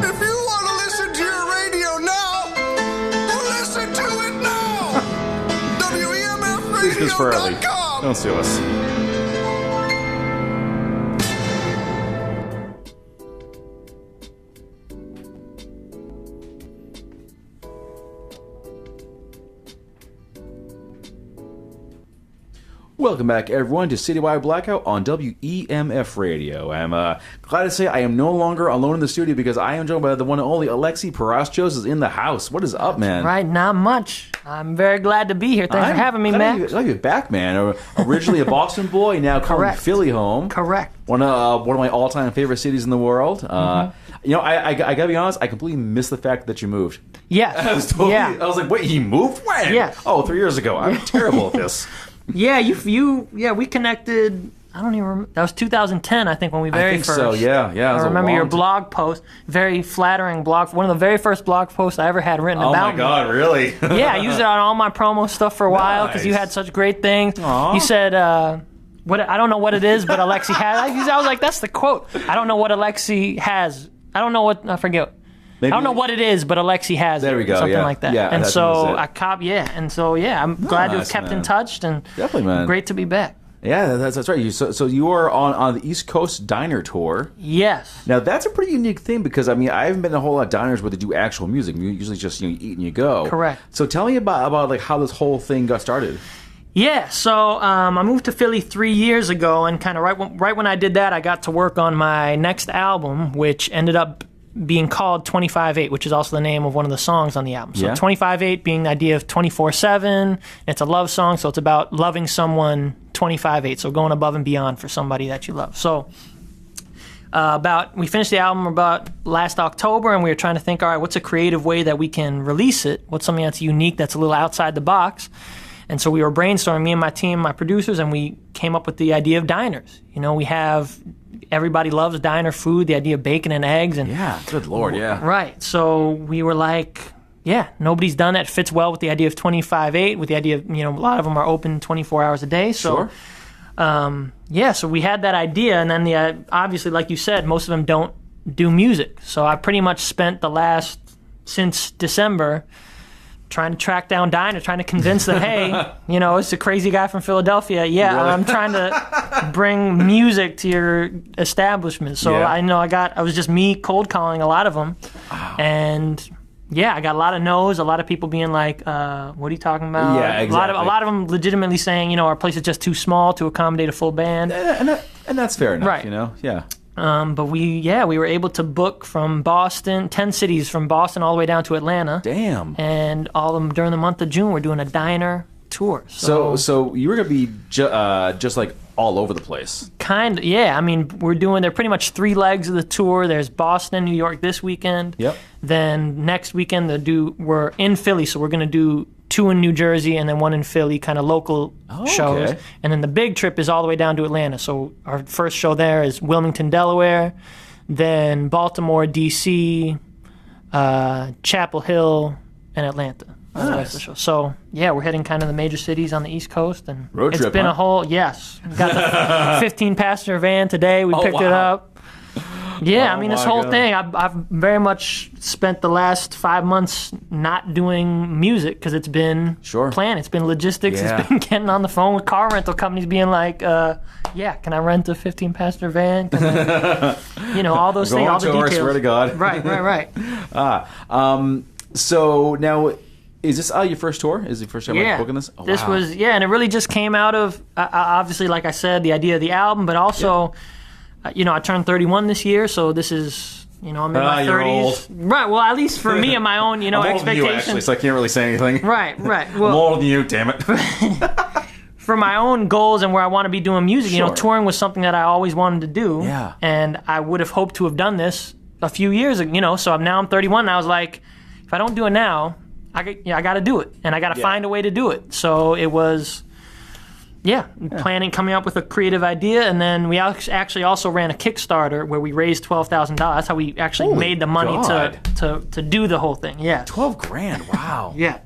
If you want to listen to your radio now, listen to it now. Please, for early. WEMFradio.com. Don't sue us. Welcome back, everyone, to Citywide Blackout on WEMF Radio. I'm glad to say I am no longer alone in the studio because I am joined by the one and only Alexi Paraschos is in the house. What is up, man? Right, not much. I'm very glad to be here. Thanks for having me, Max. Glad you're back, man. Originally a Boston boy, now calling Philly home. Correct. One of my all-time favorite cities in the world. You know, I gotta be honest, I completely missed the fact that you moved. Yes. I was like, wait, he moved? When? Yes. Oh, 3 years ago. I'm terrible at this. Yeah, we connected. I don't even remember. That was 2010, I think, when we very first. So yeah. I remember your blog post, very flattering blog. One of the very first blog posts I ever had written about me. Oh my God, really? Yeah, I used it on all my promo stuff for a while because you had such great things. Aww. You said, "What I don't know what it is, but Alexi has." I was like, "That's the quote." I don't know what Alexi has. I don't know what I forget. Maybe, I don't know what it is, but Alexi has there we go, something like that. Yeah, and so I I'm glad to have kept in touch, and definitely, man. Great to be back. Yeah, that's right. So you are on the East Coast Diner Tour. Yes. Now that's a pretty unique thing because I haven't been to a whole lot of diners where they do actual music. You usually just you eat and you go. Correct. So tell me about like how this whole thing got started. Yeah, so I moved to Philly 3 years ago, and kind of right when I did that, I got to work on my next album, which ended up being called 25/8, which is also the name of one of the songs on the album. So 25/8 being the idea of 24/7. It's a love song, so it's about loving someone 25/8, so going above and beyond for somebody that you love. So we finished the album about last October, and we were trying to think, all right, what's a creative way that we can release it? What's something that's unique, that's a little outside the box? And so we were brainstorming, me and my team, my producers, and we came up with the idea of diners. You know, everybody loves diner food, the idea of bacon and eggs. And yeah, good Lord, yeah. Right. So we were like, nobody's done that. It fits well with the idea of 25/8, with the idea of, a lot of them are open 24 hours a day. So, sure. So we had that idea. And then, obviously, like you said, most of them don't do music. So I pretty much spent since December, trying to track down diners, trying to convince them, hey, it's a crazy guy from Philadelphia. Yeah, really? I'm trying to bring music to your establishment. So I was just me cold calling a lot of them. Wow. And I got a lot of no's, a lot of people being like, what are you talking about? Yeah, exactly. A lot of them legitimately saying, our place is just too small to accommodate a full band. And that's fair enough, right. Yeah. But we were able to book from Boston, 10 cities from Boston all the way down to Atlanta. Damn. And all of them during the month of June, we're doing a diner tour. So you were going to be just like all over the place. Kind of, yeah. They're pretty much 3 legs of the tour. There's Boston, New York this weekend. Yep. Then next weekend, we're in Philly, so we're going to do 2 in New Jersey and then 1 in Philly, kind of local shows. Okay. And then the big trip is all the way down to Atlanta. So our first show there is Wilmington, Delaware, then Baltimore, D.C., Chapel Hill, and Atlanta. Nice. So, we're hitting kind of the major cities on the East Coast. And road trip, it's been a whole, yes. Got the 15-passenger van today. We picked it up. Yeah, this whole thing, I've very much spent the last 5 months not doing music because it's been planned. It's been logistics. Yeah. It's been getting on the phone with car rental companies being like, can I rent a 15-passenger van? All those things, all the details. Swear to God. Right. So now, is this your first tour? Is it your first time booking this? Oh, this was, and it really just came out of, obviously, like I said, the idea of the album, but also... I turned 31 this year, so this is, I'm in my 30s. You're old. Right, well, at least for me and my own, I'm expectations. Older than you, actually, so I can't really say anything. Right. Well, I'm older than you, damn it. For my own goals and where I want to be doing music, touring was something that I always wanted to do. Yeah. And I would have hoped to have done this a few years ago, so now I'm 31, and I was like, if I don't do it now, I got to do it, and I got to find a way to do it. So it was... planning, coming up with a creative idea, and then we actually also ran a Kickstarter where we raised $12,000. That's how we actually made the money to do the whole thing. Yeah, $12,000. Wow. Yeah.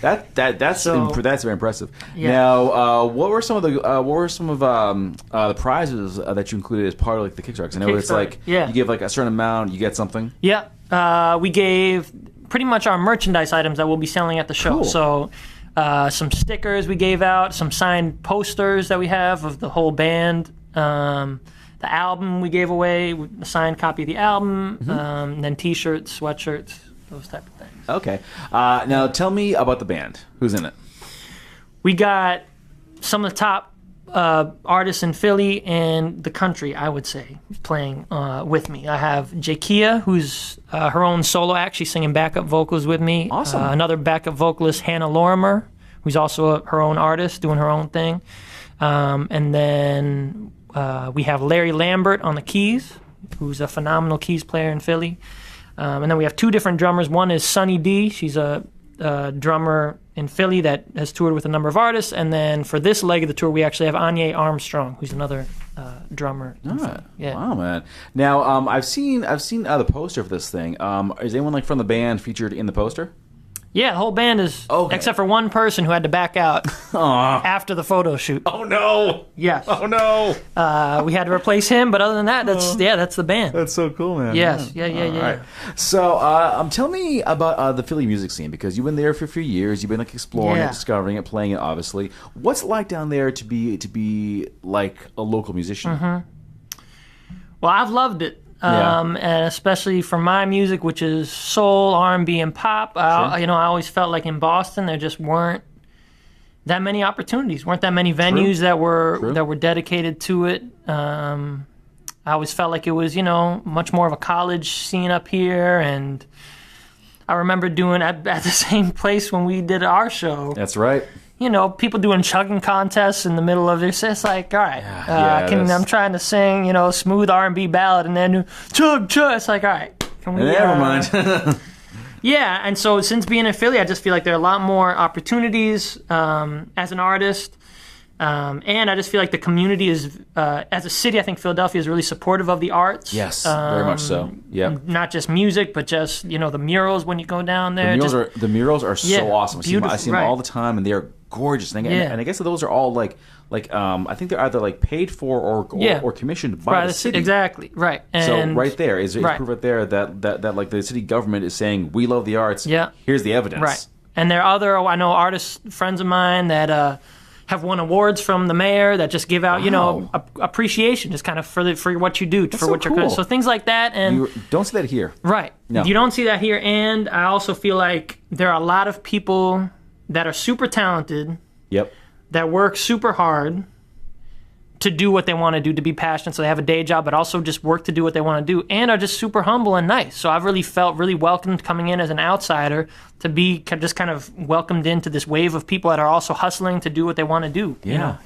That's very impressive. Yeah. Now, what were some of the prizes that you included as part of like the Kickstarter? 'Cause I know it's like you give like a certain amount, you get something. Yeah, we gave pretty much our merchandise items that we'll be selling at the show. Cool. So some stickers we gave out, some signed posters that we have of the whole band. The album we gave away, a signed copy of the album, and then T-shirts, sweatshirts, those type of things. Okay. Now tell me about the band. Who's in it? We got some of the top artists in Philly and the country, I would say, playing with me. I have Jakia, who's her own solo act. She's singing backup vocals with me. Awesome. Another backup vocalist, Hannah Lorimer, who's also her own artist, doing her own thing. And then we have Larry Lambert on the keys, who's a phenomenal keys player in Philly. And then we have two different drummers. One is Sunny D. She's a drummer in Philly that has toured with a number of artists. And then for this leg of the tour, we actually have Anya Armstrong, who's another drummer. Yeah. Wow, man. Now, I've seen the poster for this thing. Is anyone like from the band featured in the poster? Yeah, the whole band is, except for one person who had to back out after the photo shoot. Oh no! Yes. Oh no! We had to replace him, but other than that, that's the band. That's so cool, man. Yes, yeah. yeah. Right. So, tell me about the Philly music scene, because you've been there for a few years. You've been like exploring it, discovering it, playing it. Obviously, what's it like down there to be like a local musician? Well, I've loved it. And especially for my music, which is soul, R&B, and pop. I always felt like in Boston there just weren't that many opportunities, weren't that many venues that were dedicated to it. I always felt like it was much more of a college scene up here, and I remember doing at the same place when we did our show. That's right. People doing chugging contests in the middle of this. It's like, all right, I'm trying to sing, smooth R&B ballad, and then chug. It's like, all right, can we? Never mind. Yeah, and so since being in Philly, I just feel like there are a lot more opportunities as an artist, and I just feel like the community is, as a city, I think Philadelphia is really supportive of the arts. Yes, very much so. Yeah, not just music, but just the murals when you go down there. The murals are so awesome. I see them all the time, and they are gorgeous. And I guess those are all like I think they're either like paid for or commissioned by the city. Exactly, right. And so right there is proof right there that like the city government is saying we love the arts. Yeah, here's the evidence. Right. And there are I know artists, friends of mine that have won awards from the mayor that just give out appreciation, just kind of for what you do, for what you're cool. So things like that. And you don't see that here. Right. No. You don't see that here. And I also feel like there are a lot of people that are super talented. Yep. That work super hard to do what they want to do, to be passionate, so they have a day job, but also just work to do what they want to do, and are just super humble and nice. So I've really felt really welcomed coming in as an outsider to be just kind of welcomed into this wave of people that are also hustling to do what they want to do. Yeah.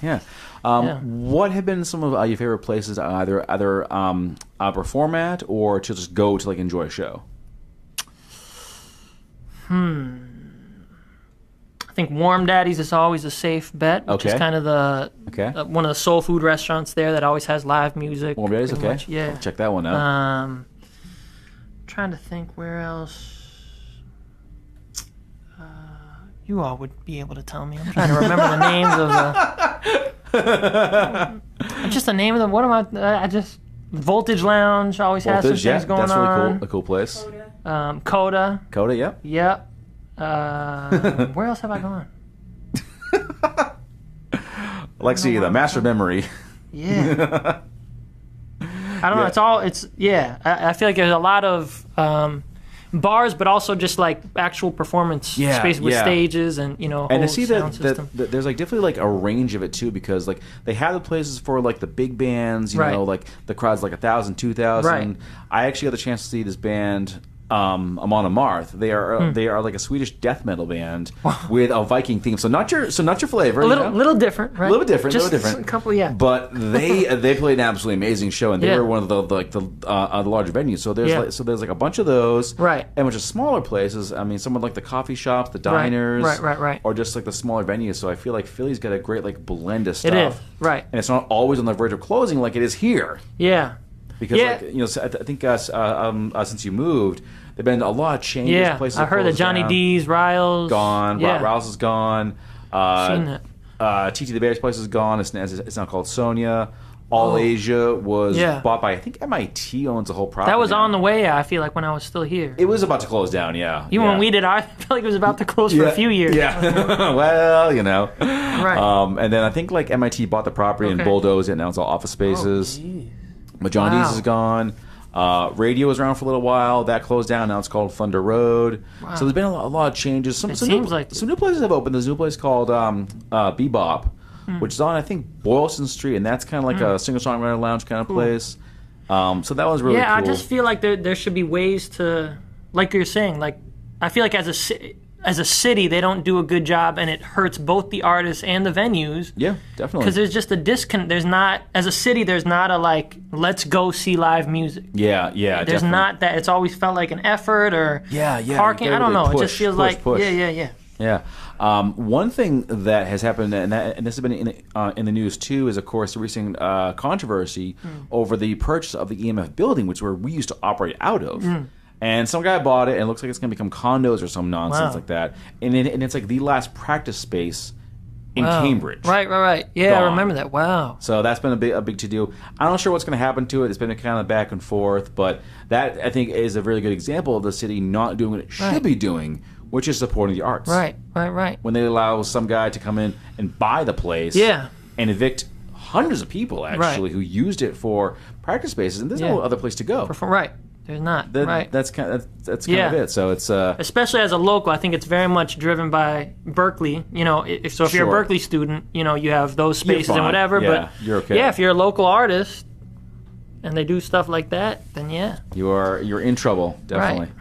What have been some of your favorite places to either perform at or to just go to like enjoy a show? I think Warm Daddy's is always a safe bet, which is kind of one of the soul food restaurants there that always has live music. Warm Daddy's, okay. Much. Yeah. I'll check that one out. Trying to think where else. You all would be able to tell me. I'm trying to remember the names of just the name of them. What am I just Voltage Lounge always has some things going on. That's really cool. A cool place. Coda. Coda, yep. Yep. Where else have I gone? Alexi, the master memory. Yeah. I don't know. I feel like there's a lot of bars, but also just like actual performance space with stages and and I see that there's like definitely like a range of it too, because like they have the places for like the big bands, you know, like the crowd's like 1,000, 2,000. Right. I actually got the chance to see this band. Amon Amarth. They are like a Swedish death metal band with a Viking theme. So not your flavor. A little different, right? A little bit different. Just a little different. A couple, But they played an absolutely amazing show, and they were one of the larger venues. So there's like a bunch of those, right? And a bunch of smaller places. I mean, some of like the coffee shops, the diners, right, or just like the smaller venues. So I feel like Philly's got a great like blend of stuff. It is, right? And it's not always on the verge of closing like it is here. Yeah. Because I think since you moved, there've been a lot of changes. Yeah, Places I heard that Johnny down. D's, Riles Gone. Yeah. Riles is gone. Seen that. TT the Bear's place is gone. It's now called Sonia. All Asia was bought by, I think MIT owns the whole property. That was now. on the way, I feel like, when I was still here. It was about to close down, yeah. Even when we did ours, I felt like it was about to close for a few years. Yeah. Well, Right. And then I think like MIT bought the property and bulldozed it, and now it's all office spaces. But John Dee's is gone. Radio was around for a little while. That closed down. Now it's called Thunder Road. Wow. So there's been a lot of changes. Some new places have opened. There's a new place called Bebop, which is on, I think, Boylston Street, and that's kind of like a singer-songwriter lounge kind of place. So that was really cool. I just feel like there should be ways to, like you're saying, like I feel like as a city, they don't do a good job, and it hurts both the artists and the venues. Yeah, definitely. Because there's just a disconnect. There's not, as a city, there's not a like, let's go see live music. Yeah, There's definitely. not that. It's always felt like an effort or parking. I don't know. It just feels like Yeah. One thing that has happened, and this has been in the news too, is of course the recent controversy over the purchase of the EMF building, which is where we used to operate out of. And some guy bought it, and it looks like it's going to become condos or some nonsense like that. And it's like the last practice space in Cambridge. Right. Yeah, Gone. I remember that. Wow. So that's been a big to-do. I'm not sure what's going to happen to it. It's been a kind of back and forth, but that, I think, is a really good example of the city not doing what it should be doing, which is supporting the arts. Right. When they allow some guy to come in and buy the place and evict hundreds of people, actually, who used it for practice spaces, and there's no other place to go. Right. There's not. That's kind of it. So it's especially as a local, I think it's very much driven by Berkeley. If you're a Berkeley student, you have those spaces and whatever. Yeah, but you're okay. If you're a local artist and they do stuff like that, then you're in trouble, definitely. Right.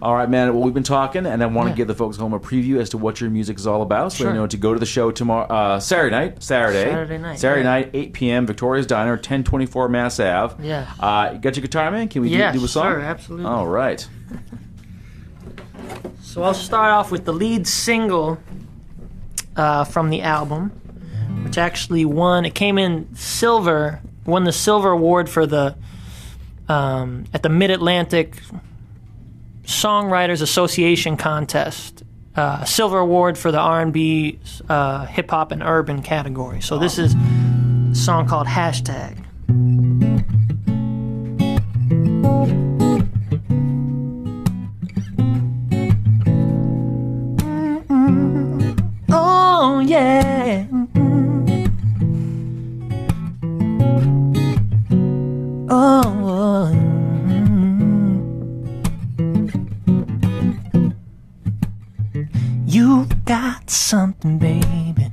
All right, man. Well, we've been talking, and I want to give the folks home a preview as to what your music is all about. So they know to go to the show tomorrow, Saturday night, 8 p.m. Victoria's Diner, 1024 Mass Ave. Yeah. You got your guitar, man? Can we do a song? Sure, absolutely. All right. So I'll start off with the lead single from the album, which actually won the Silver Award for the at the Mid-Atlantic Songwriters Association contest, Silver Award for the R&B, hip hop, and urban category. So this is a song called Hashtag. Oh yeah. Oh. You got something, baby,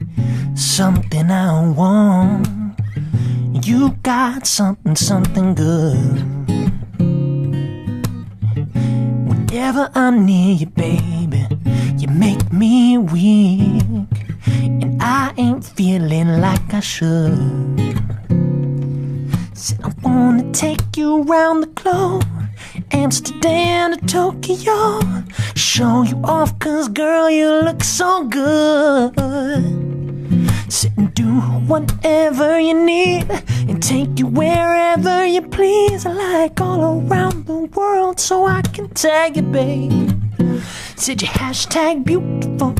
something I want. You got something good. Whenever I'm near you, baby, you make me weak, and I ain't feeling like I should. Said I wanna take you around the globe, Amsterdam to Tokyo, show you off, cause girl, you look so good. Sit and do whatever you need, and take you wherever you please. I like all around the world, so I can tag you, babe. Said you hashtag beautiful,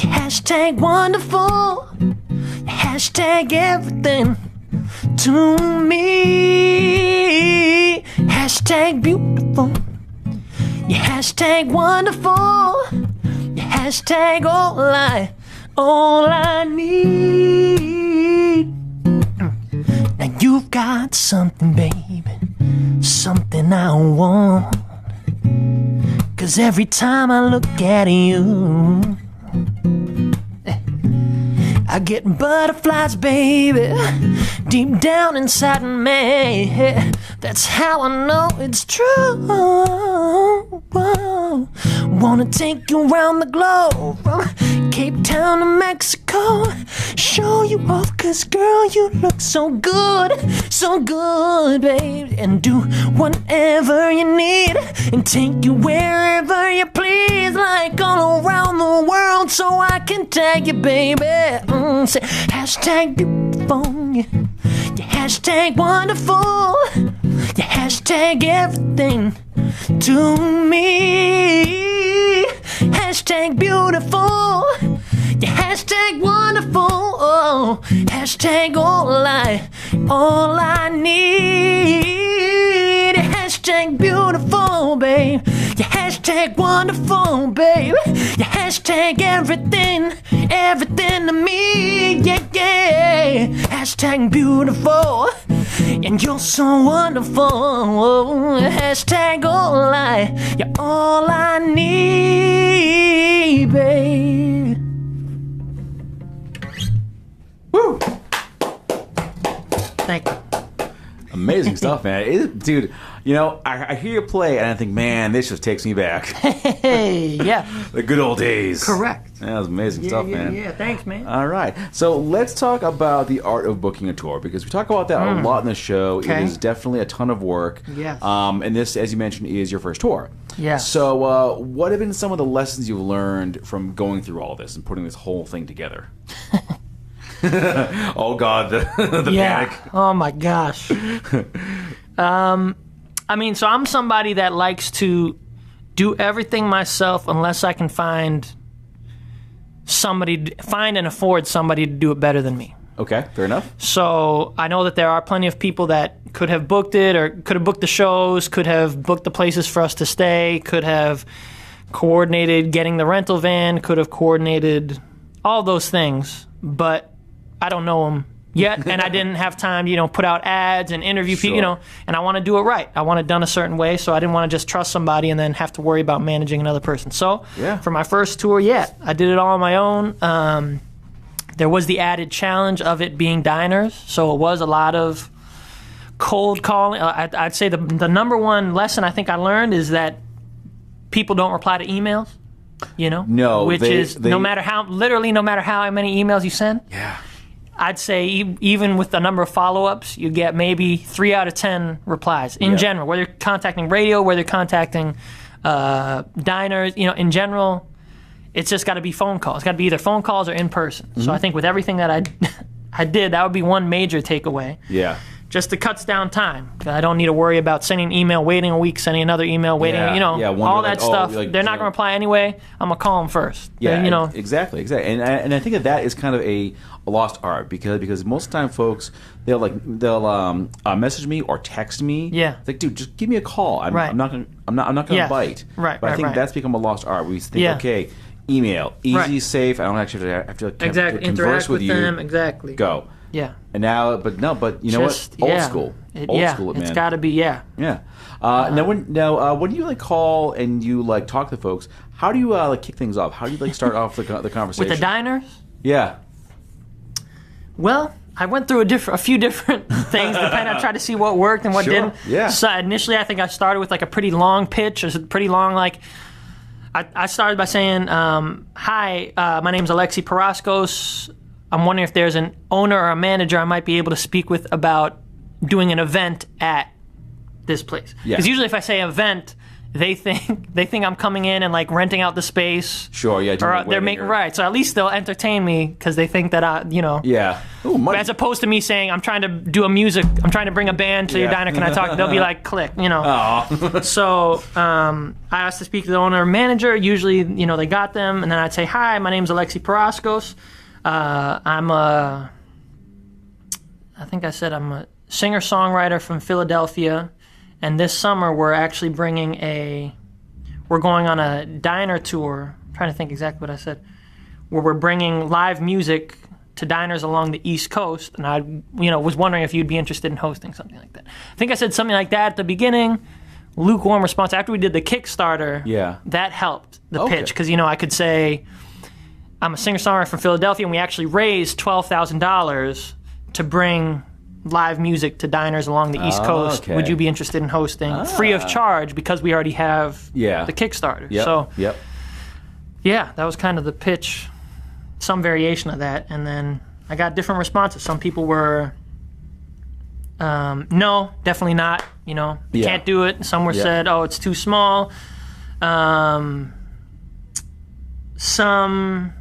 you hashtag wonderful, you hashtag everything to me. Hashtag beautiful, you hashtag wonderful, you hashtag all I need. Now you've got something, baby, something I want. Cause every time I look at you, I get butterflies, baby, deep down inside me. That's how I know it's true. Wanna take you around the globe, from Cape Town to Mexico, show you off, cause girl, you look so good, babe. And do whatever you need, and take you wherever you please, like all around the world, so I can tag you, baby. Say hashtag beautiful, you hashtag wonderful. You hashtag everything to me. Hashtag beautiful. You hashtag wonderful. Oh, hashtag all I need. Hashtag beautiful, babe. You hashtag wonderful, babe. You hashtag everything to me. Yeah, yeah. Hashtag beautiful. And you're so wonderful. Hashtag you're all I need, babe. Woo! Thank you. Amazing stuff, man. Dude, you know, I hear you play and I think, man, this just takes me back. Hey, yeah. The good old days. Correct. That was amazing stuff, man. Yeah, thanks, man. All right. So let's talk about the art of booking a tour, because we talk about that a lot in the show. Okay. It is definitely a ton of work. Yes. And this, as you mentioned, is your first tour. Yes. So what have been some of the lessons you've learned from going through all this and putting this whole thing together? Oh, God, the panic. Oh, my gosh. I mean, so I'm somebody that likes to do everything myself unless I can find and afford somebody to do it better than me. Okay, fair enough. So I know that there are plenty of people that could have booked it, or could have booked the shows, could have booked the places for us to stay, could have coordinated getting the rental van, could have coordinated all those things, but I don't know them yet, and I didn't have time to, put out ads and interview people, and I want to do it right. I want it done a certain way, so I didn't want to just trust somebody and then have to worry about managing another person. So for my first tour, I did it all on my own. There was the added challenge of it being diners, so it was a lot of cold calling. I'd say the number one lesson I think I learned is that people don't reply to emails, No. which is no matter how many emails you send. Yeah. I'd say even with the number of follow-ups, you get maybe 3 out of 10 replies in general. Whether you're contacting radio, whether you're contacting diners, in general, it's just got to be phone calls. It's got to be either phone calls or in person. Mm-hmm. So I think with everything that I did, that would be one major takeaway. Yeah. Just it cuts down time. I don't need to worry about sending an email, waiting a week, sending another email, waiting, all that stuff. They're not going to reply anyway. I'm going to call them first. Yeah, exactly. And I think that is kind of a lost art, because most of the time folks, they'll message me or text me. Yeah. It's like, dude, just give me a call. I'm not going to bite. Right. But I think that's become a lost art. We think, okay, email, easy, safe. I don't actually have to converse with you. Them. Exactly. Go. Yeah. And now, but you know what? Old school. Old school, man. It's got to be, Yeah. Now, when you call and you talk to folks, how do you kick things off? How do you start off the conversation? With the diners? Yeah. Well, I went through a few different things. I tried to see what worked and what didn't. Yeah. So initially, I think I started with a pretty long pitch, or pretty long I started by saying, "Hi, my name's Alexi Paraschos. I'm wondering if there's an owner or a manager I might be able to speak with about doing an event at this place." Because usually if I say event, they think I'm coming in and renting out the space. Sure, yeah. Or they're making right. So at least they'll entertain me because they think that Yeah. Ooh, as opposed to me saying I'm trying to bring a band to your diner. Can I talk? They'll be like, click. Oh. So I asked to speak to the owner or manager. Usually, they got them, and then I'd say, "Hi, my name's Alexi Paraschos. I'm a singer-songwriter from Philadelphia, and this summer we're actually we're going on a diner tour." I'm trying to think exactly what I said. Where we're bringing live music to diners along the East Coast, and I, was wondering if you'd be interested in hosting something like that. I think I said something like that at the beginning. Lukewarm response. After we did the Kickstarter, that helped the pitch, because I could say, I'm a singer-songwriter from Philadelphia, and we actually raised $12,000 to bring live music to diners along the East Coast. Okay. Would you be interested in hosting free of charge, because we already have the Kickstarter? Yep. So, yep. Yeah, that was kind of the pitch, some variation of that, and then I got different responses. Some people were, no, definitely not. Can't do it. Some were said, oh, it's too small. Some.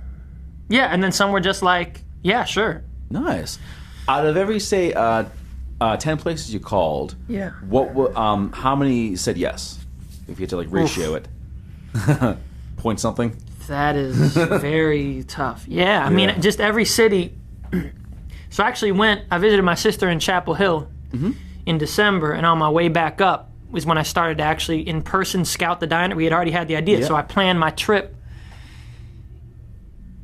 Yeah, and then some were just like, yeah, sure. Nice. Out of every, say, 10 places you called. Yeah. How many said yes? If you had to like ratio it, point something. That is very tough. Yeah, I mean, just every city. So I visited my sister in Chapel Hill in December, and on my way back up was when I started to actually in person scout the diner. We had already had the idea, so I planned my trip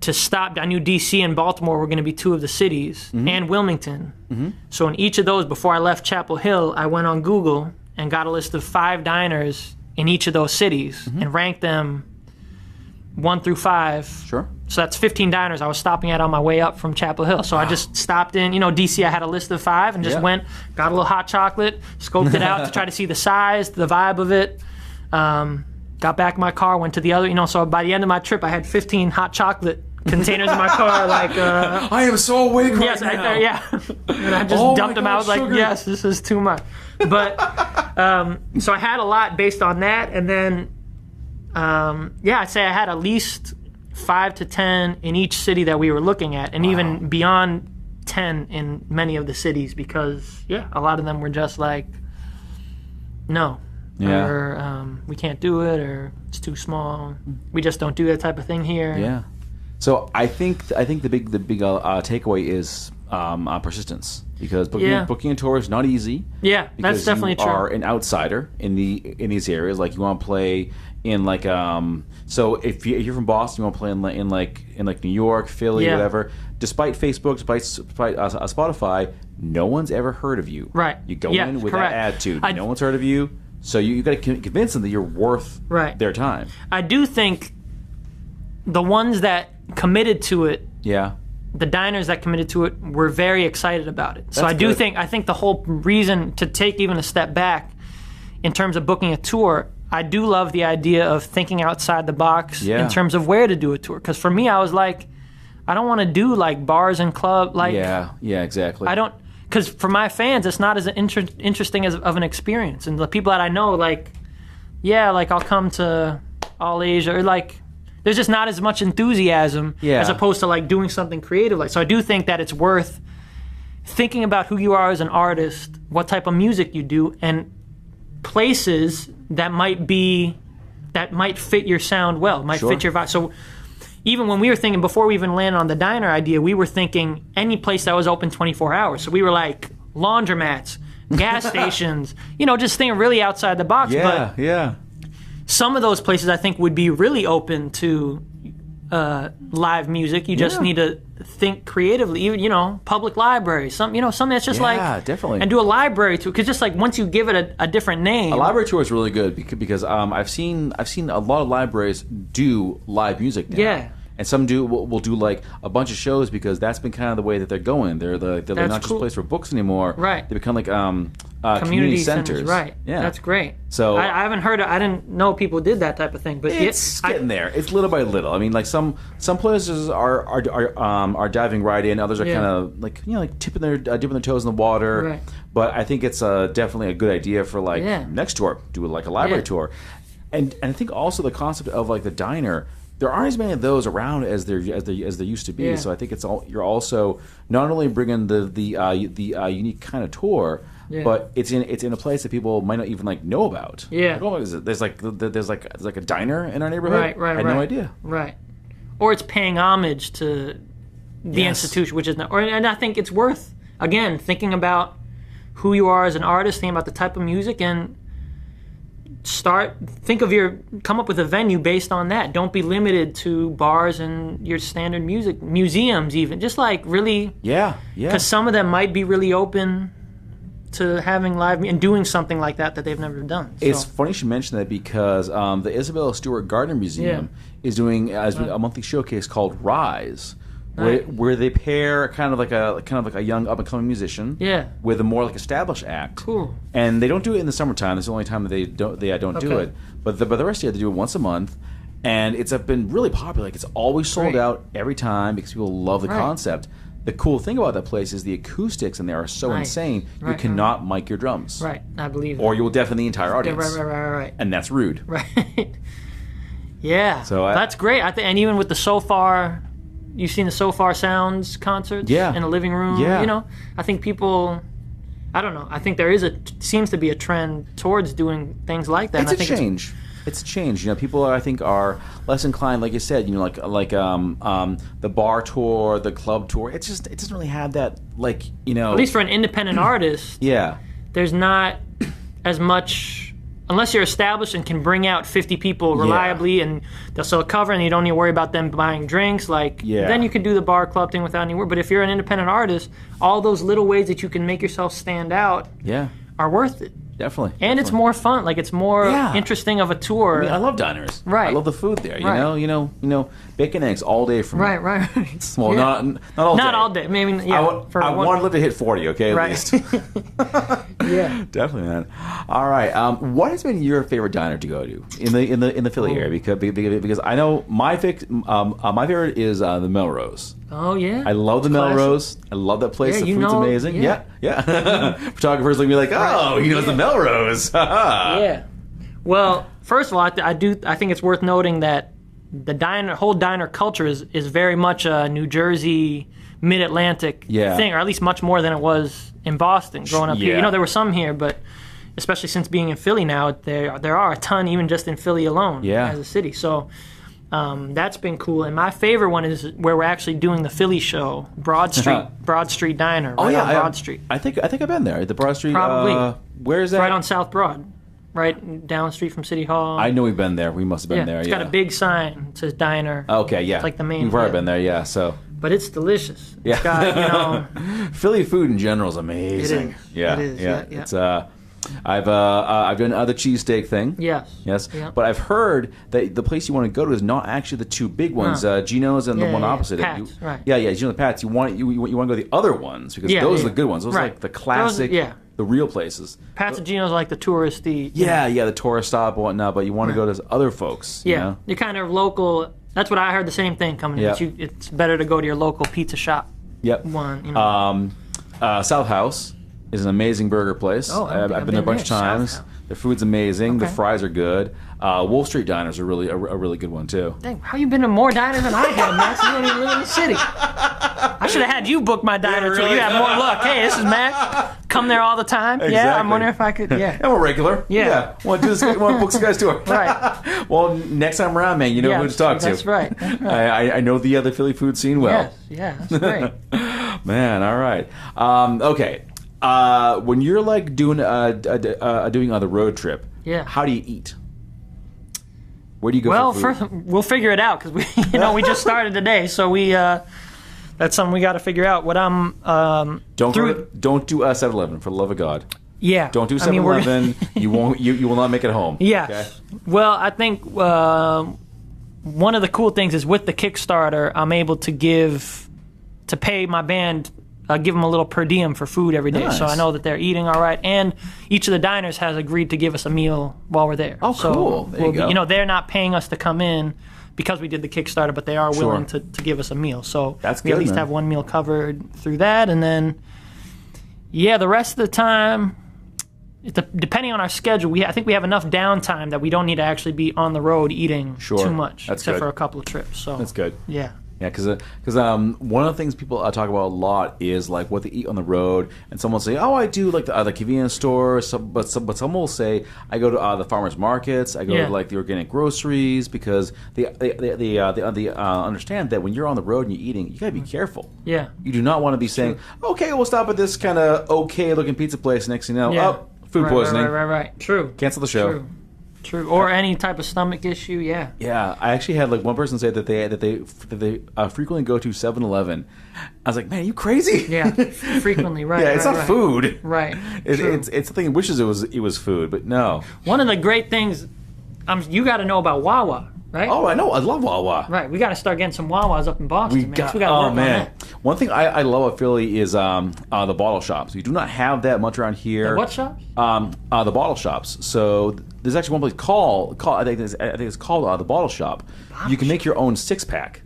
to stop. I knew DC and Baltimore were going to be two of the cities, and Wilmington. So in each of those, before I left Chapel Hill, I went on Google and got a list of 5 diners in each of those cities and ranked them 1 through 5. Sure. So that's 15 diners I was stopping at on my way up from Chapel Hill. So I just stopped in, DC, I had a list of 5 and just went, got a little hot chocolate, scoped it out to try to see the size, the vibe of it. Got back in my car, went to the other, so by the end of my trip, I had 15 hot chocolate containers in my car. I am so awake right now. And I just dumped them out. I was like, yes, this is too much. But, so I had a lot based on that. And then, I'd say I had at least 5 to 10 in each city that we were looking at, and even beyond 10 in many of the cities, because a lot of them were just like, no, or we can't do it, or it's too small. We just don't do that type of thing here. Yeah. So I think the big takeaway is persistence, because booking a tour is not easy. Yeah, that's definitely true. You are an outsider in these areas. Like, you want to play in like so if you're from Boston, you want to play in New York, Philly, whatever. Despite Facebook, despite Spotify, no one's ever heard of you. Right. You go in with that attitude. No one's heard of you, so you got to convince them that you're worth their time. I do think the ones that committed to it, the diners that committed to it, were very excited about it. So I think the whole reason to take even a step back in terms of booking a tour, I do love the idea of thinking outside the box in terms of where to do a tour. Because for me, I was like, I don't want to do like bars and club. Like, exactly. I don't, because for my fans, it's not as interesting as of an experience. And the people that I know, like I'll come to All Asia, or like, there's just not as much enthusiasm as opposed to like doing something creative. Like, so I do think that it's worth thinking about who you are as an artist, what type of music you do, and places that might fit your sound well, might fit your vibe. So even when we were thinking, before we even landed on the diner idea, we were thinking any place that was open 24 hours. So we were like laundromats, gas stations, just thinking really outside the box. But some of those places I think would be really open to live music. You just need to think creatively. Even public libraries, something that's just definitely, and do a library tour. Because just like once you give it a different name, a library tour is really good because I've seen a lot of libraries do live music now. Yeah. And some will do like a bunch of shows, because that's been kind of the way that they're going. They're not just a place for books anymore. Right. They become like community centers. Right. Yeah. That's great. So I haven't heard. I didn't know people did that type of thing. But it's getting there. It's little by little. I mean, like some places are diving right in. Others are kind of like dipping their toes in the water. Right. But I think it's definitely a good idea for like next tour, do like a library tour, and I think also the concept of like the diner. There aren't as many of those around as there used to be. Yeah. So I think you're also not only bringing the unique kind of tour, but it's in a place that people might not even like know about. Yeah. Like, oh, is it? There's like a diner in our neighborhood. Right. I had no idea. Right. Or it's paying homage to the institution, which is not. And I think it's worth, again, thinking about who you are as an artist, thinking about the type of music, and come up with a venue based on that. Don't be limited to bars and your standard music, museums even. Just like really, because some of them might be really open to having live and doing something like that they've never done. So. It's funny you should mention that, because the Isabella Stewart Gardner Museum is doing a monthly showcase called Rise. Where they pair kind of like a young up and coming musician with a more like established act. Cool. And they don't do it in the summertime. It's the only time that they don't do it. But the rest of the year they do it once a month, and it's been really popular. Like, it's always sold out every time because people love the concept. The cool thing about that place is the acoustics in there are so insane. You cannot mic your drums. Right, I believe. Or you will deafen the entire audience. Right. And that's rude. Right. Yeah. So that's great. And even with the So-Far. You've seen the So-Far Sounds concerts in the living room. Yeah. I think people, I don't know. I think there seems to be a trend towards doing things like that. It's and I a think change. It's a change. People, I think, are less inclined, like you said, the bar tour, the club tour. It doesn't really have that, at least for an independent artist. Yeah. There's not as much. Unless you're established and can bring out 50 people reliably and they'll sell a cover and you don't need to worry about them buying drinks, then you can do the bar club thing without any work. But if you're an independent artist, all those little ways that you can make yourself stand out are worth it. Definitely. And it's more fun. It's more interesting of a tour. I love diners. Right. I love the food there. You know, bacon and eggs all day for me. Right. Well, not all day. Not all day. Maybe I want to live to hit 40. Okay, at least. Yeah. Definitely, man. All right. What has been your favorite diner to go to in the Philly area? Because I know my favorite is the Melrose. Oh yeah. I love the Melrose. I love that place. The food's amazing. Yeah. Photographers look at me like, oh, he knows the Melrose. Yeah. Well, first of all, I think it's worth noting that the whole diner culture is very much a New Jersey, Mid-Atlantic thing, or at least much more than it was in Boston growing up here. There were some here, but especially since being in Philly now, there are a ton even just in Philly alone as a city. So that's been cool. And my favorite one is where we're actually doing the Philly show, Broad Street Diner. On Broad Street. I think I've been there. The Broad Street. Probably. Where is that? Right on South Broad. Right down the street from City Hall. I know we've been there. We must have been there. It's got a big sign. It says diner. Okay, yeah. It's like the main. We've probably been there, so. But it's delicious. Yeah. It's got, Philly food in general is amazing. It is. Yeah. It is. Yeah. It's I've done the cheesesteak thing. Yes. Yeah. But I've heard that the place you want to go to is not actually the two big ones, Gino's and the one opposite. Pat's, right. Yeah, Gino's and Pat's. You want to go to the other ones because those are the good ones. Those are like the classic, the real places. Pat's and Gino's are like the touristy. The tourist stop and whatnot. But you want to go to other folks. Yeah, you know? You're kind of local. That's what I heard. The same thing coming in. It's better to go to your local pizza shop. Yep. South House is an amazing burger place. Oh, I've been there a bunch of times. The food's amazing. The fries are good. Wolf Street Diners are really a really good one too. Dang, how you been to more diners than I have, Max? You don't even live in the city. I should have had you book my diner so you have more luck. Hey, this is Max. Come there all the time. Exactly. Yeah, I'm wondering if I could. Yeah, I'm a regular. Yeah. Want to do this? Want to book this guy's tour? Right. Well, next time around, man, you know who to talk to. That's right. I know the other Philly food scene well. Yes. Yeah, that's great. Man, all right. Okay. When you're doing the road trip, how do you eat? Where do you go? Well, for food? first we'll figure it out because we just started today, so that's something we got to figure out. What I'm don't do 7-Eleven for the love of God. Yeah, don't do 7-Eleven. You won't. You will not make it home. Yes. Okay? Well, I think one of the cool things is with the Kickstarter, I'm able to pay my band. Give them a little per diem for food every day, so I know that they're eating all right. And each of the diners has agreed to give us a meal while we're there. Oh, cool! There you go. They're not paying us to come in because we did the Kickstarter, but they are willing to give us a meal. So that's we good, at least have one meal covered through that, and then the rest of the time, depending on our schedule, I think we have enough downtime that we don't need to actually be on the road eating too much, except for a couple of trips. So that's good. Yeah. Yeah, because one of the things people talk about a lot is what they eat on the road, and some will say, "Oh, I do the convenience store," but some will say, "I go to the farmers markets, I go to the organic groceries," because they understand that when you're on the road and you're eating, you gotta be careful. Yeah, you do not want to be saying, "Okay, we'll stop at this kind of okay looking pizza place." Next thing you know, food poisoning. Right. True. Cancel the show. True, or any type of stomach issue, Yeah, I actually had one person say that they frequently go to 7-Eleven. I was like, man, are you crazy? Yeah, frequently, right. Yeah, it's not food. Right. It's something it wishes it was food, but no. One of the great things, you got to know about Wawa, right? Oh, I know. I love Wawa. Right. We got to start getting some Wawas up in Boston. We got to work on that. One thing I love about Philly is the bottle shops. We do not have that much around here. The what shops? The bottle shops. So there's actually one place called I think it's called the Bottle Shop. You can make your own 6-pack.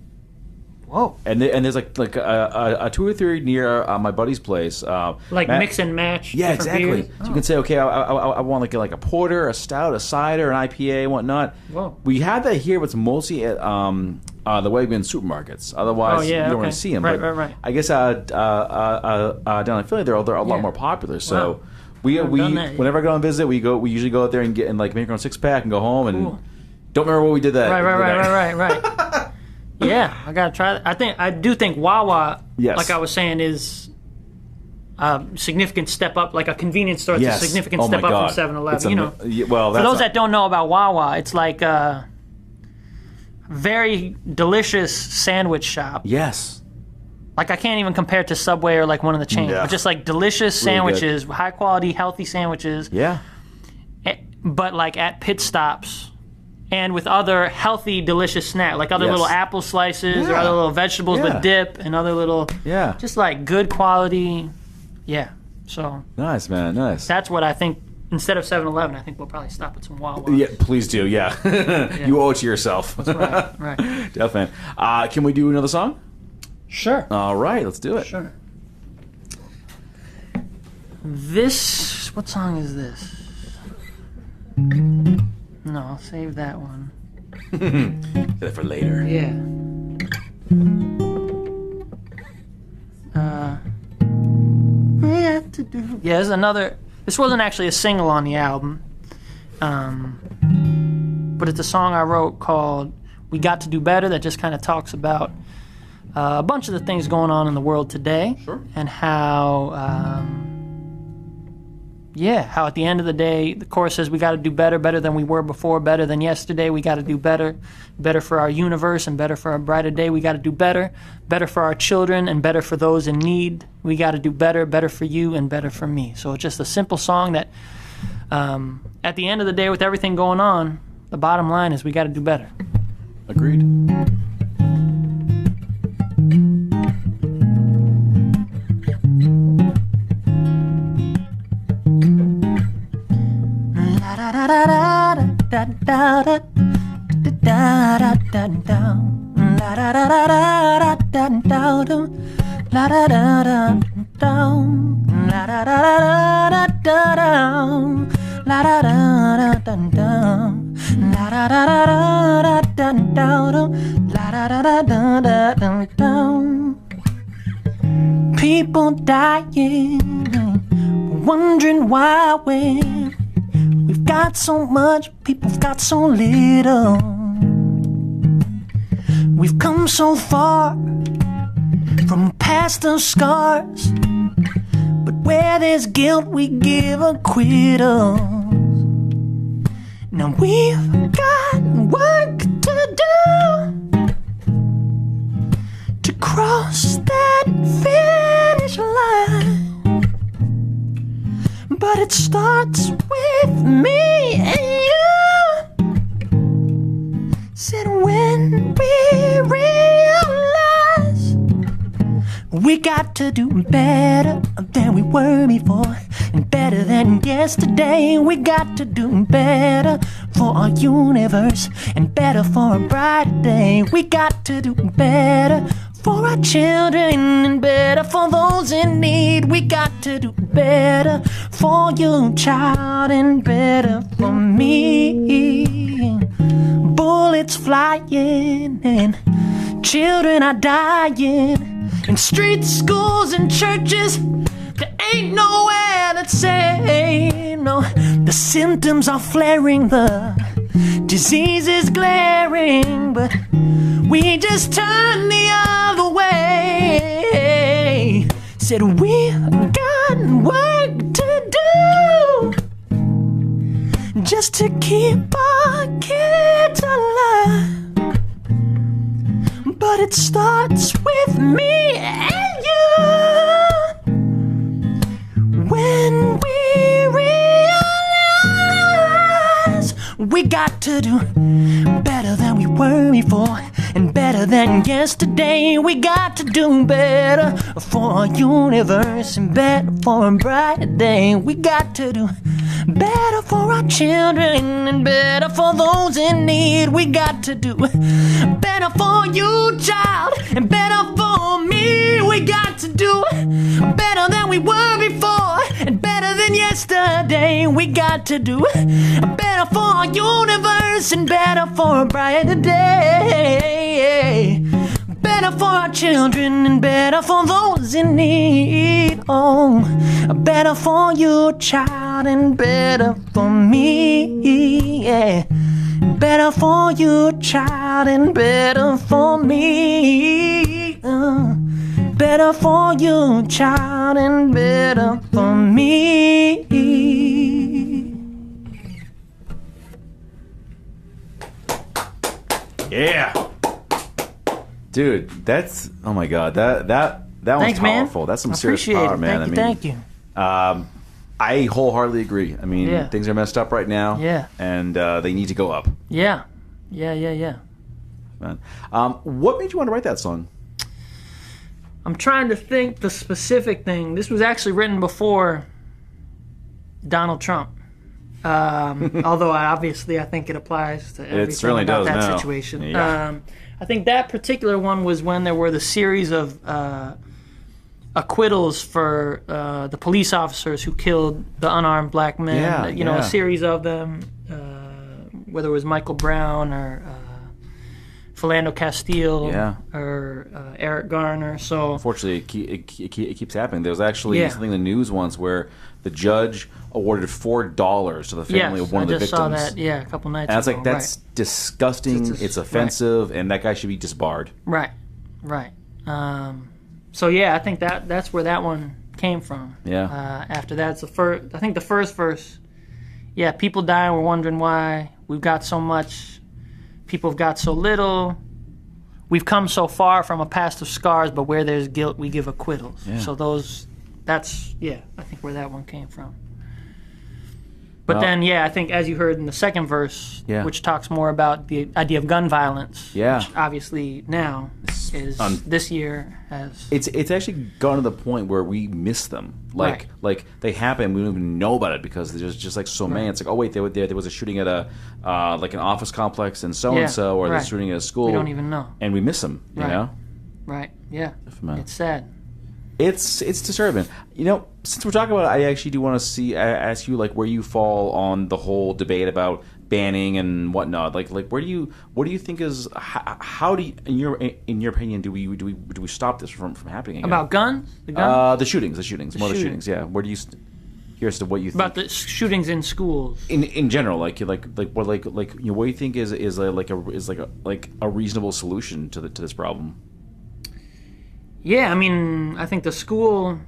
Whoa. And there's like a 2 or 3 near my buddy's place. Mix and match. Yeah, exactly. Beers? So you can say, okay, I want like a porter, a stout, a cider, an IPA, and whatnot. Whoa. We have that here, but it's mostly at the Wegmans supermarkets. Otherwise, you don't really see them. Right. I guess down in Philly, they're a lot more popular. So we whenever I go on visit, we usually go out there and make our own 6-pack and go home and don't remember what we did that. Right. Yeah, I gotta try that. I do think Wawa, like I was saying, is a significant step up. Like a convenience store, it's a significant step up from 7-Eleven. Well, for those that don't know about Wawa, it's like a very delicious sandwich shop. Yes. Like I can't even compare it to Subway or like one of the chains, but just like delicious sandwiches, high quality, healthy sandwiches. Yeah. But like at pit stops. And with other healthy, delicious snacks, like other little apple slices or other little vegetables with dip and other little, just like good quality. Yeah. So. Nice, man. Nice. That's what I think. Instead of 7-Eleven, I think we'll probably stop at some Wawa. Yeah, please do. Yeah. You owe it to yourself. That's right. Definitely. Can we do another song? Sure. All right, let's do it. Sure. What song is this? No, I'll save that one. Save that for later. Yeah. There's another. This wasn't actually a single on the album, but it's a song I wrote called "We Got to Do Better" that just kind of talks about a bunch of the things going on in the world today, and how. How at the end of the day, the chorus says we got to do better than we were before, better than yesterday. We got to do better for our universe and better for a brighter day. We got to do better for our children and better for those in need. We got to do better for you and better for me. So it's just a simple song that, at the end of the day, with everything going on, the bottom line is we got to do better. Agreed. People dying, wondering why we've got so much, people've got so little. We've come so far from past the scars, but where there's guilt we give acquittals. Now we've got work to do to cross that finish line. But it starts with me and you. Said when we realize we got to do better than we were before, and better than yesterday. We got to do better for our universe and better for a brighter day. We got to do better for our children and better for those in need. We got to do better for you, child, and better for me. Bullets flying and children are dying in streets, schools, and churches. There ain't nowhere that's safe. No, the symptoms are flaring, the disease is glaring, but we just turn the other way. Said we've got work to do just to keep our kids alive. But it starts with me and you. When we realize we got to do better than we were before, and better than yesterday. We got to do better for our universe and better for a brighter day. We got to do better for our children and better for those in need. We got to do better for you, child, and better for me. We got to do better than we were before and better than yesterday. We got to do better for our universe and better for a brighter day. Better for our children and better for those in need. Oh, better for you, child, and better for me. Yeah. Better for you, child, and better for me. Better for you, child, and better for me. Yeah. Dude, that's, oh my God, that one's powerful. Man. That's some serious power, man. Thank you. I wholeheartedly agree. I mean, things are messed up right now. Yeah. And they need to go up. Yeah. Man. What made you want to write that song? I'm trying to think the specific thing. This was actually written before Donald Trump. Although I think it applies to everything it certainly about does that now. situation. Yeah. I think that particular one was when there were the series of acquittals for the police officers who killed the unarmed black men. A series of them, whether it was Michael Brown or Philando Castile or Eric Garner. So unfortunately, it keeps happening. There was actually something in the news once where the judge awarded $4 to the family of one of the victims. I just saw that, a couple nights ago. And I was like, that's disgusting, it's offensive, and that guy should be disbarred. Right. So, I think that's where that one came from. Yeah. After that, I think the first verse, people die, we're wondering why. We've got so much, people have got so little. We've come so far from a past of scars, but where there's guilt, we give acquittals. Yeah. So that's I think where that one came from. But then, I think as you heard in the second verse, which talks more about the idea of gun violence, which obviously now is this year has... It's actually gone to the point where we miss them. Like they happen, we don't even know about it because there's just like so many. It's like, oh wait, there was a shooting at a like an office complex in so-and-so, or there's a shooting at a school. We don't even know. And we miss them, you know? Right, yeah. It's sad. It's disturbing. Since we're talking about it, I actually do want to ask you like where you fall on the whole debate about banning and whatnot. Like what do you think is how do you, in your opinion do we stop this from happening again? About guns? The shootings. More the shootings. Yeah. Where do you curious to what you think about the shootings in schools in general? What do you think is a reasonable solution to this problem? Yeah, I mean, I think the school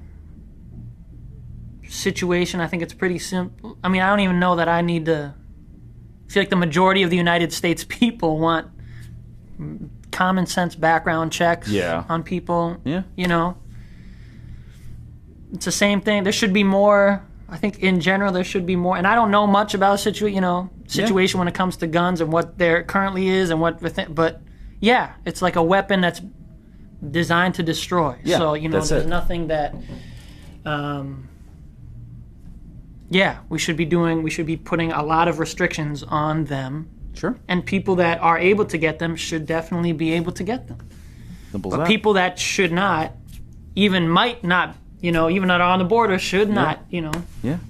situation, I think it's pretty simple. I mean, I don't even know that I need to... I feel like the majority of the United States people want common sense background checks on people. Yeah. It's the same thing. There should be more... I think in general there should be more... And I don't know much about a situation when it comes to guns and what there currently is and what... But, it's like a weapon that's designed to destroy. Yeah, so, there's nothing that we should be putting a lot of restrictions on them. Sure. And people that are able to get them should definitely be able to get them. Simple but people that should not, even might not, even that are on the border should not, Yeah.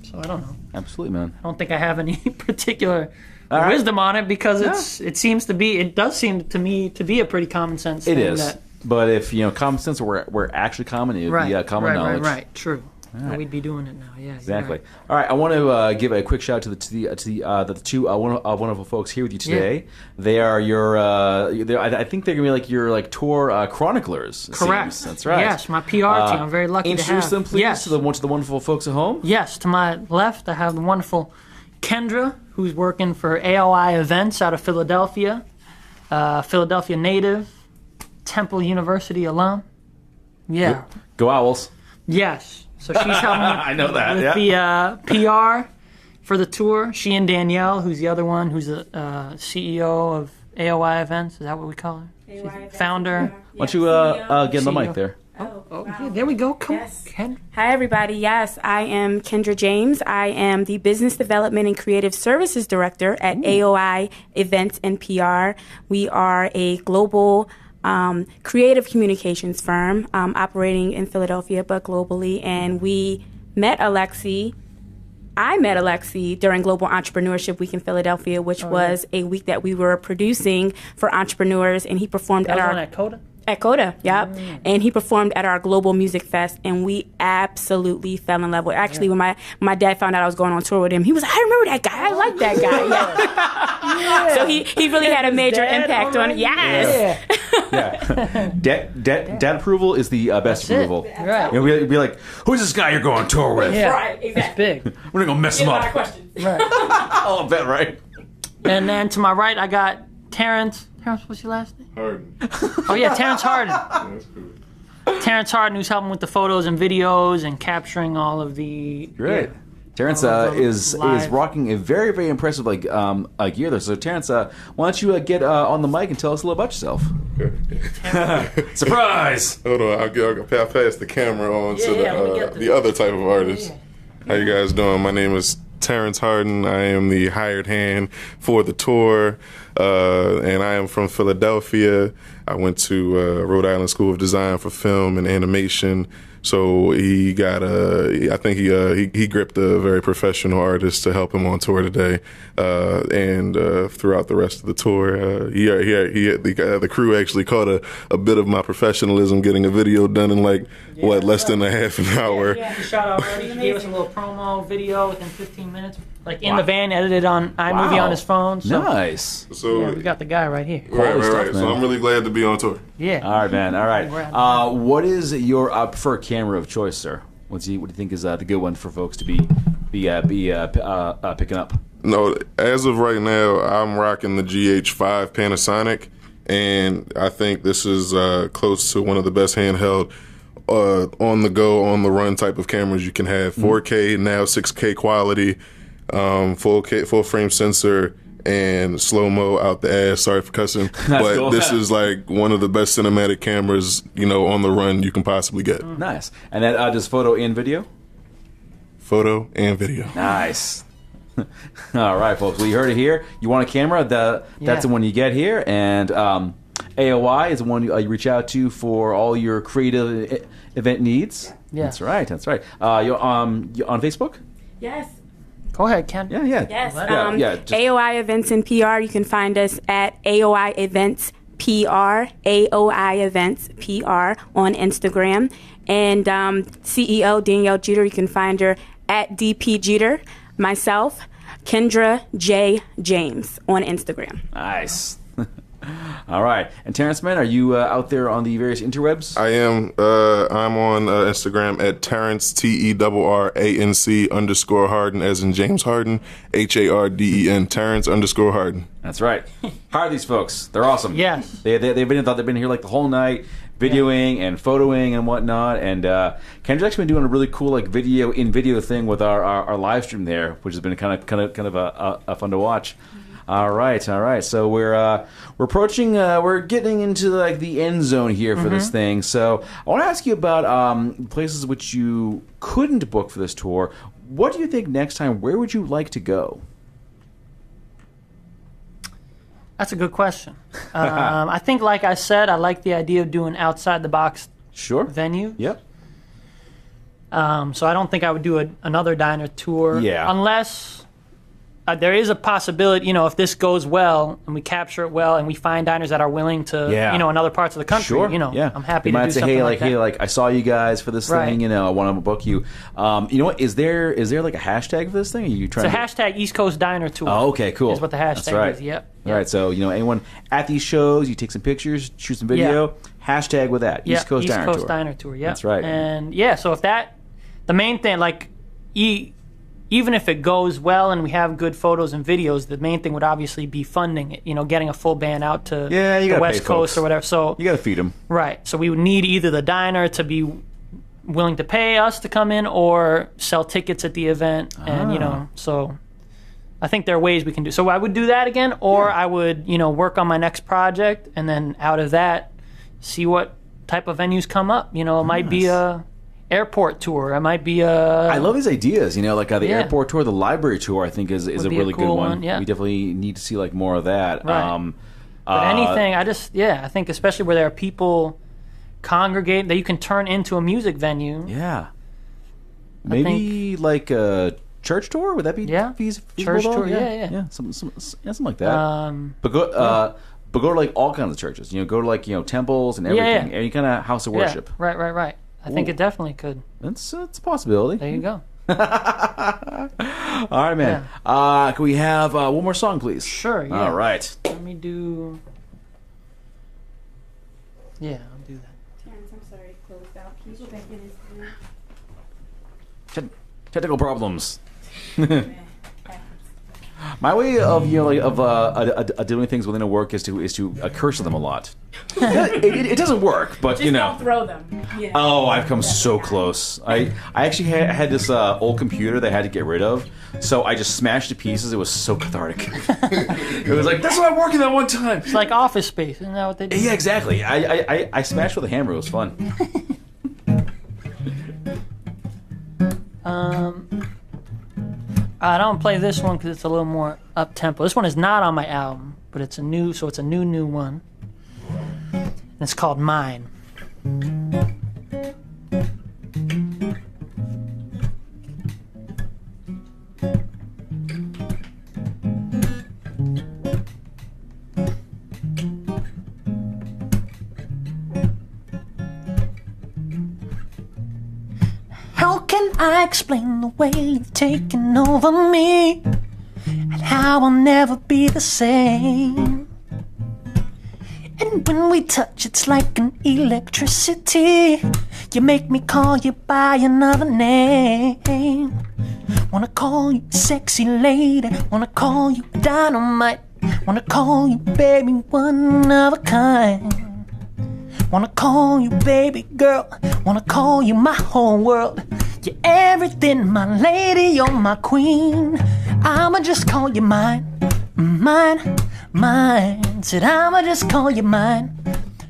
So I don't know. Absolutely, man. I don't think I have any particular wisdom on it because it does seem to me to be a pretty common sense thing. It is. But if common sense were actually common, it would be common knowledge. Right. True. Right. We'd be doing it now. Yeah. Exactly. Right. All right. I want to give a quick shout out to the two wonderful folks here with you today. Yeah. They are your. I think they're gonna be like your tour chroniclers. Correct. Seems. That's right. Yes, my PR team. I'm very lucky to have. Introduce them, please, to the wonderful folks at home. Yes. To my left, I have the wonderful Kendra, who's working for AOI Events out of Philadelphia. Philadelphia native. Temple University alum. Yeah. Go Owls. Yes. So she's helping I know that. with the PR for the tour. She and Danielle, who's the other one, who's the CEO of AOI Events. Is that what we call her? AOI Events. Founder. Why don't you get in the mic there? Yeah, there we go. Come Yes. on, Kendra. Hi, everybody. Yes, I am Kendra James. I am the Business Development and Creative Services Director at AOI Events and PR. We are a global creative communications firm operating in Philadelphia but globally. And we met Alexi. I met Alexi during Global Entrepreneurship Week in Philadelphia, which was a week that we were producing for entrepreneurs. And he performed That at was our... on at Coda? At Coda, yep. And he performed at our Global Music Fest, and we absolutely fell in love with. Actually, when my dad found out I was going on tour with him, he was like, "I remember that guy. I like that guy." Yeah. So he really had a major impact on it. Yes. Yeah. Dad approval is the best That's it. approval. Right. You know, we'd be like, "Who's this guy you're going on tour with? Yeah. Right, exactly. It's big. We're gonna go mess him up." Questions. Right. I'll bet, right? And then to my right, I got Terrence. Terrence, what's your last name? Harden. Oh, yeah, Terrence Harden. That's cool. Terrence Harden, who's helping with the photos and videos and capturing all of the... Great. Yeah. Terrence is Live. rocking a very, very impressive gear there. So Terrence, why don't you get on the mic and tell us a little about yourself? Surprise! Hold on, I'll pass the camera on to let me get the other type of artist. How you guys doing? My name is Terrence Harden. I am the hired hand for the tour, and I am from Philadelphia. I went to Rhode Island School of Design for Film and Animation. So he got I think he gripped a very professional artist to help him on tour today, and throughout the rest of the tour, the crew actually caught a bit of my professionalism getting a video done in less than a half an hour. Yeah, he shot already. He gave us a little promo video within 15 minutes, like in the van, edited on iMovie on his phone. So, Nice. So yeah, we got the guy right here. right. So I'm really glad to be on tour. Yeah. All right, man. All right. What is your preferred camera of choice, sir? What do you think is the good one for folks to be picking up? No, as of right now, I'm rocking the GH5 Panasonic, and I think this is close to one of the best handheld on the go, on the run type of cameras you can have. 4K, now 6K quality, full frame sensor, and slow-mo out the ass. Sorry for cussing. But cool. This is like one of the best cinematic cameras, on the run you can possibly get. Nice. And that does photo and video? Photo and video. Nice. All right, folks. Well, you heard it here. You want a camera? That's the one you get here. And AOI is the one you reach out to for all your creative event needs. Yeah. That's right. That's right. You on Facebook? Yes. Go ahead, Ken. Yeah. Yes. Just- AOI Events and PR. You can find us at AOI Events PR, AOI Events PR on Instagram. And CEO Danielle Jeter, you can find her at DP Jeter. Myself, Kendra J. James on Instagram. Nice. All right. And Terrence, man, are you out there on the various interwebs? I am. I'm on Instagram at Terrence TERRANC_Harden, as in James Harden, HARDEN, Terrence _Harden. That's right. Hire these folks. They're awesome. Yes. They've been here like the whole night, videoing and photoing and whatnot. And Kendra's actually been doing a really cool video thing with our live stream there, which has been kind of a fun to watch. All right. So we're approaching. We're getting into the end zone here for this thing. So I want to ask you about places which you couldn't book for this tour. What do you think next time? Where would you like to go? That's a good question. I think, like I said, I like the idea of doing outside the box Sure. venues. Yep. So I don't think I would do another diner tour. Yeah. Unless there is a possibility, if this goes well and we capture it well and we find diners that are willing to, in other parts of the country, Sure. Yeah. I'm happy You to might do say, something hey, like that. hey, I saw you guys for this Right. thing. I want to book you. You know what? Is there like a hashtag for this thing? Are you trying It's a hashtag East Coast Diner Tour. Oh, okay, cool. Is what the hashtag That's right. is. Yep. All right, so anyone at these shows, you take some pictures, shoot some video, hashtag with that East Coast Diner Tour. Diner Tour. Yeah, That's right. And so if the main thing, even if it goes well and we have good photos and videos, the main thing would obviously be funding it. Getting a full band out to you the gotta West pay Coast folks. or whatever. So You got to feed them. right. So we would need either the diner to be willing to pay us to come in or sell tickets at the event, and so. I think there are ways we can do. So I would do that again, or I would, work on my next project, and then out of that, see what type of venues come up. You know, it might be a airport tour. It might be a... I love these ideas. You know, like the airport tour, the library tour, I think is a really cool good one. Yeah. We definitely need to see like more of that. Right. But anything, I think especially where there are people congregate that you can turn into a music venue. Yeah. Maybe like a church tour? Would that be feasible? Church tour, yeah. Something like that. But go to like all kinds of churches. You know, go to like temples and everything. Any kind of house of worship. Right. I think it definitely could. It's a possibility. There you go. All right, man. Yeah. Can we have one more song, please? Sure. Yeah. All right. Let me do. Yeah, I'll do that. Terrence, I'm sorry, it closed out. Can you go back in and Technical problems. My way of doing things within a work is to curse them a lot. It doesn't work, but just don't throw them. Yeah. Oh, I've come so close. I actually had this old computer that I had to get rid of, so I just smashed to pieces. It was so cathartic. It was like, that's what I'm working on one time. It's like Office Space, isn't that what they do? Yeah, exactly. I smashed with a hammer. It was fun. I don't play this one because it's a little more up tempo. This one is not on my album, but it's a new one. And it's called Mine. How can I explain the way you've taken over me, and how I'll never be the same? And when we touch, it's like an electricity. You make me call you by another name. Wanna call you sexy lady, wanna call you dynamite, wanna call you baby one of a kind. Wanna call you baby girl, wanna call you my whole world. You're everything, my lady, you're my queen. I'ma just call you mine, mine, mine. Said I'ma just call you mine,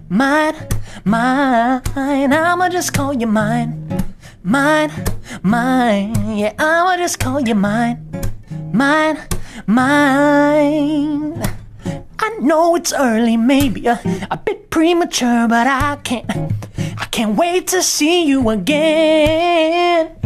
mine, mine. I'ma just call you mine, mine, mine. Yeah, I'ma just call you mine, mine, mine. I know it's early, maybe a bit premature, but I can't wait to see you again.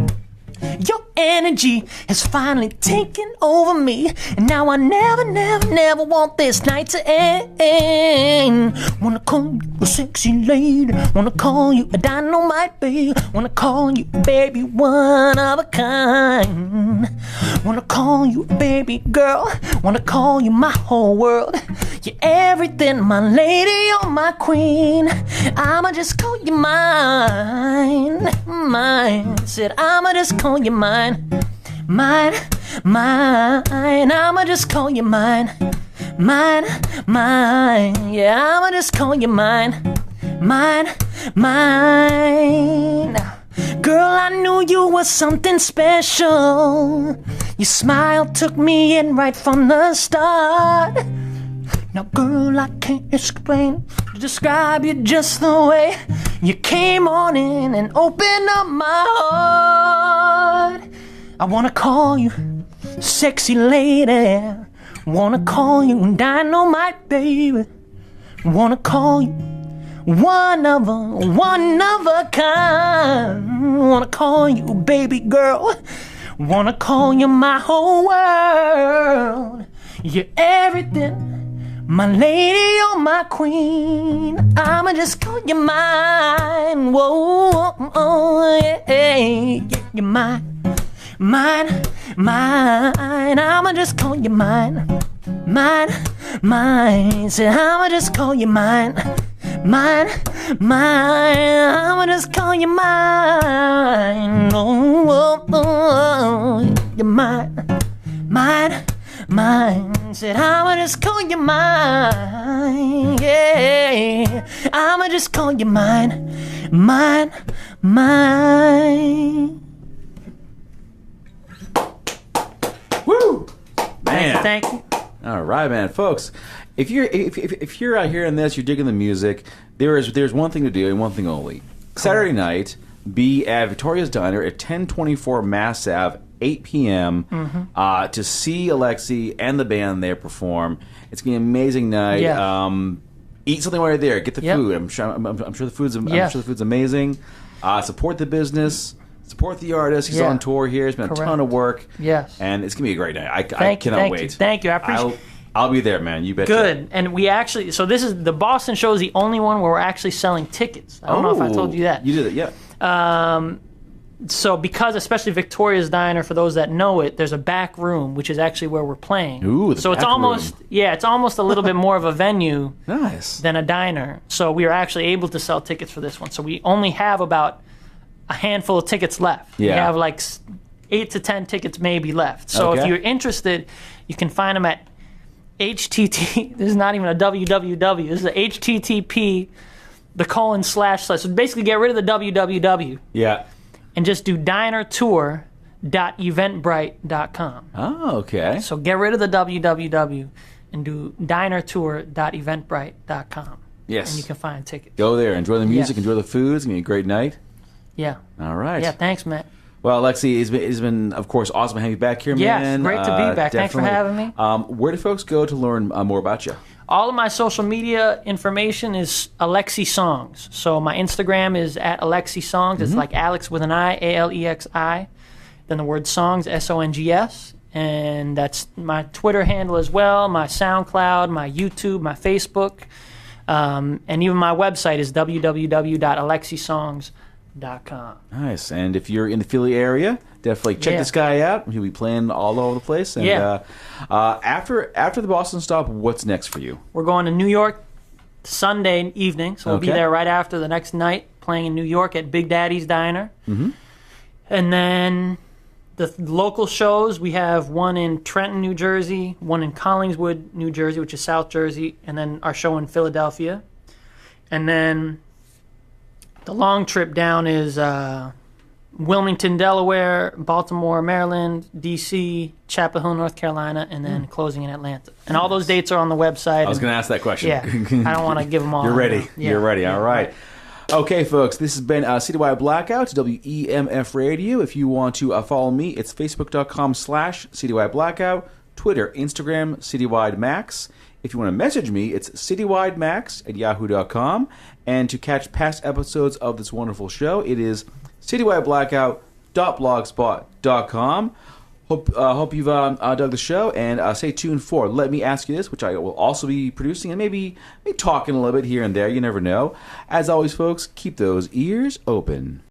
Your energy has finally taken over me, and now I never want this night to end. Wanna call you a sexy lady, wanna call you a dynamite babe, wanna call you baby one of a kind. Wanna call you a baby girl, wanna call you my whole world. You're everything, my lady, you're my queen. I'ma just call you mine, mine. Said I'ma just call you mine, mine, mine. I'ma just call you mine, mine, mine. Yeah, I'ma just call you mine, mine, mine. Girl, I knew you were something special. Your smile took me in right from the start. Now, girl, I can't explain, describe you just the way you came on in and opened up my heart. I wanna call you sexy lady, wanna call you dynamite baby, wanna call you one of a kind. Wanna call you baby girl, wanna call you my whole world. You're everything, my lady, you're my queen. I'ma just call you mine. Whoa, oh, yeah, you're mine, mine, mine. I'ma just call you mine, mine, mine. Say I'ma just call you mine, mine, mine. I'ma just call you mine. Oh, oh, oh, you're mine, mine, mine. Said I'ma just call you mine. Yeah, I'ma just call you mine, mine, mine. Woo! Man. Thank you. All right, man, folks. If you're out hearing this, you're digging the music. There's one thing to do and one thing only. Saturday night, be at Victoria's Diner at 1024 Mass Ave, 8 p.m. To see Alexi and the band there perform. It's gonna be an amazing night. Yeah. Eat something while you're there. Get the food. I'm sure the food's amazing. Support the business. Support the artist. He's on tour here. It's been a ton of work. Yes. And it's going to be a great night. I cannot wait. Thank you. I appreciate it. I'll be there, man. You bet. Good. And we actually, so this is, the Boston show is the only one where we're actually selling tickets. I don't know if I told you that. You did it, yeah. So because, especially Victoria's Diner, for those that know it, there's a back room, which is actually where we're playing. Ooh, the it's almost room. Yeah, it's almost a little bit more of a venue than a diner. So we are actually able to sell tickets for this one. So we only have about a handful of tickets left. Yeah. We have like 8 to 10 tickets maybe left. So if you're interested, you can find them at HTT. This is not even a www. This is a HTTP, // So basically get rid of the www. Yeah. And just do dinertour.eventbrite.com. Oh, okay. So get rid of the www and do dinertour.eventbrite.com. Yes. And you can find tickets. Go there. Enjoy the music. Yes. Enjoy the food. It's going to be a great night. Yeah. All right. Yeah, thanks, Matt. Well, Alexi, it's been, of course, awesome having you back here, man. Yeah, it's great to be back. Thanks for having me. Where do folks go to learn more about you? All of my social media information is Alexi Songs. So my Instagram is at Alexi Songs. It's like Alex with an I, Alexi. Then the word songs, Songs. And that's my Twitter handle as well, my SoundCloud, my YouTube, my Facebook. And even my website is www.alexisongs.com. Nice. And if you're in the Philly area, definitely check this guy out. He'll be playing all over the place. And after the Boston stop, what's next for you? We're going to New York Sunday evening, so we'll be there right after the next night, playing in New York at Big Daddy's Diner. And then the local shows, we have one in Trenton, New Jersey, one in Collingswood, New Jersey, which is South Jersey, and then our show in Philadelphia. And then the long trip down is Wilmington, Delaware, Baltimore, Maryland, D.C., Chapel Hill, North Carolina, and then closing in Atlanta. And all those dates are on the website. I was going to ask that question. Yeah, I don't want to give them all. You're ready. Yeah. You're ready. All right. Okay, folks, this has been Citywide Blackout, WEMF Radio. If you want to follow me, it's facebook.com/Citywide Blackout, Twitter, Instagram, Citywide Max. If you want to message me, it's citywidemax@yahoo.com. And to catch past episodes of this wonderful show, it is citywide.blogspot.com. Hope you've dug the show, and stay tuned for Let Me Ask You This, which I will also be producing and maybe talking a little bit here and there. You never know. As always, folks, keep those ears open.